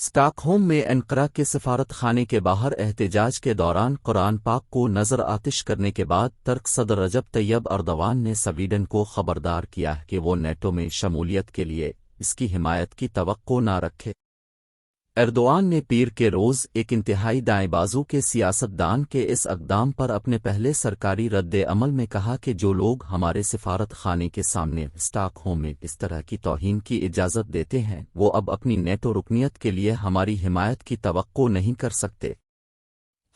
Stock home میں Ankara کے سفارت خانے کے باہر احتجاج کے دوران قرآن پاک کو نظر آتش کرنے کے بعد ترک صدر رجب طیب اردوان نے سویڈن کو خبردار کیا کہ وہ نیٹو میں شمولیت کے لیے اس کی حمایت کی توقع نہ رکھے۔ اردوان نے پیر کے روز ایک انتہائی دائیں بازو کے سیاستدان کے اس اقدام پر اپنے پہلے سرکاری رد عمل میں کہا کہ جو لوگ ہمارے سفارت خانے کے سامنے اسٹاک ہوم میں اس طرح کی توہین کی اجازت دیتے ہیں وہ اب اپنی نیٹو رکنیت کے لیے ہماری حمایت کی توقع نہیں کر سکتے۔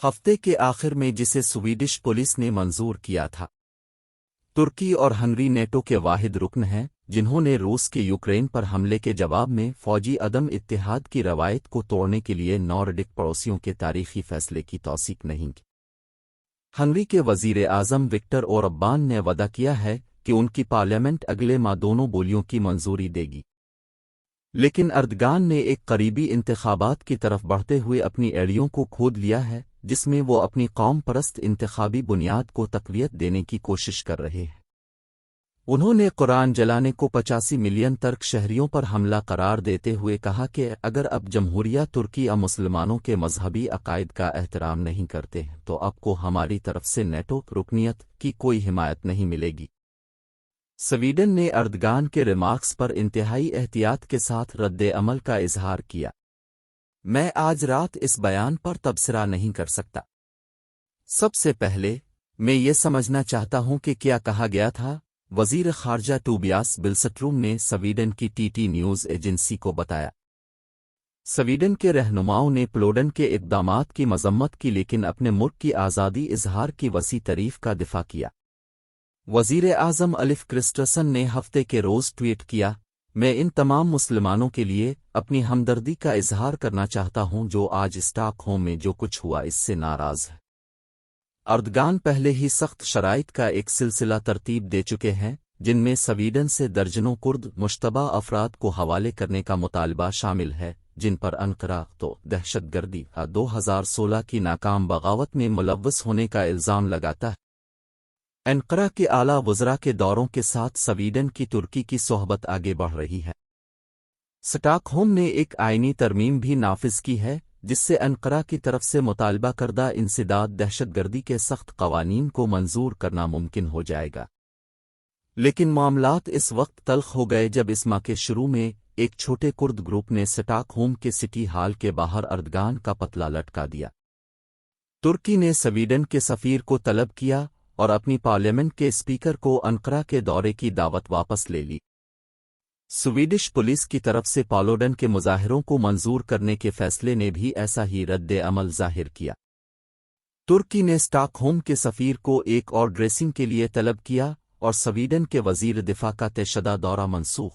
ہفتے کے آخر میں جسے سویڈش پولیس نے منظور کیا تھا، ترکی اور ہنگری نیٹو کے واحد رکن ہیں جنہوں نے روس کے یوکرین پر حملے کے جواب میں فوجی عدم اتحاد کی روایت کو توڑنے کے لیے نارڈک پڑوسیوں کے تاریخی فیصلے کی توثیق نہیں کی۔ ہنگری کے وزیر اعظم وکٹر اوربان نے وعدہ کیا ہے کہ ان کی پارلیمنٹ اگلے ماہ دونوں بولیوں کی منظوری دے گی، لیکن اردگان نے ایک قریبی انتخابات کی طرف بڑھتے ہوئے اپنی ایڑیوں کو کھود لیا ہے جس میں وہ اپنی قوم پرست انتخابی بنیاد کو تقویت دینے کی کوشش کر رہے ہیں۔ انہوں نے قرآن جلانے کو 85 ملین ترک شہریوں پر حملہ قرار دیتے ہوئے کہا کہ اگر اب جمہوریہ ترکی مسلمانوں کے مذہبی عقائد کا احترام نہیں کرتے ہیں تو اب کو ہماری طرف سے نیٹو رکنیت کی کوئی حمایت نہیں ملے گی۔ سویڈن نے اردگان کے ریمارکس پر انتہائی احتیاط کے ساتھ رد عمل کا اظہار کیا۔ میں آج رات اس بیان پر تبصرہ نہیں کر سکتا۔ سب سے پہلے میں یہ سمجھنا چاہتا ہوں کہ کیا کہا گیا تھا، وزیر خارجہ ٹوبیاس بلسٹروم نے سویڈن کی ٹی نیوز ایجنسی کو بتایا۔ سویڈن کے رہنماؤں نے پولینڈ کے اقدامات کی مذمت کی لیکن اپنے ملک کی آزادی اظہار کی وسیع تعریف کا دفاع کیا۔ وزیر اعظم الف کرسٹرسن نے ہفتے کے روز ٹویٹ کیا، میں ان تمام مسلمانوں کے لیے اپنی ہمدردی کا اظہار کرنا چاہتا ہوں جو آج اسٹاک ہوم میں جو کچھ ہوا اس سے ناراض ہے۔ اردگان پہلے ہی سخت شرائط کا ایک سلسلہ ترتیب دے چکے ہیں جن میں سویڈن سے درجنوں کرد مشتبہ افراد کو حوالے کرنے کا مطالبہ شامل ہے جن پر انقرہ تو دہشت گردی 2016 کی ناکام بغاوت میں ملوث ہونے کا الزام لگاتا ہے۔ انقرہ کے اعلیٰ وزراء کے دوروں کے ساتھ سویڈن کی ترکی کی صحبت آگے بڑھ رہی ہے۔ اسٹاک ہوم نے ایک آئینی ترمیم بھی نافذ کی ہے جس سے انقرہ کی طرف سے مطالبہ کردہ انسداد دہشت گردی کے سخت قوانین کو منظور کرنا ممکن ہو جائے گا۔ لیکن معاملات اس وقت تلخ ہو گئے جب اس ماہ کے شروع میں ایک چھوٹے کرد گروپ نے اسٹاک ہوم کے سٹی ہال کے باہر اردگان کا پتلا لٹکا دیا۔ ترکی نے سویڈن کے سفیر کو طلب کیا اور اپنی پارلیمنٹ کے اسپیکر کو انقرہ کے دورے کی دعوت واپس لے لی۔ سویڈش پولیس کی طرف سے پولینڈ کے مظاہروں کو منظور کرنے کے فیصلے نے بھی ایسا ہی رد عمل ظاہر کیا۔ ترکی نے اسٹاک ہوم کے سفیر کو ایک اور ڈریسنگ کے لیے طلب کیا اور سویڈن کے وزیر دفاع کا 3 شدہ دورہ منسوخ۔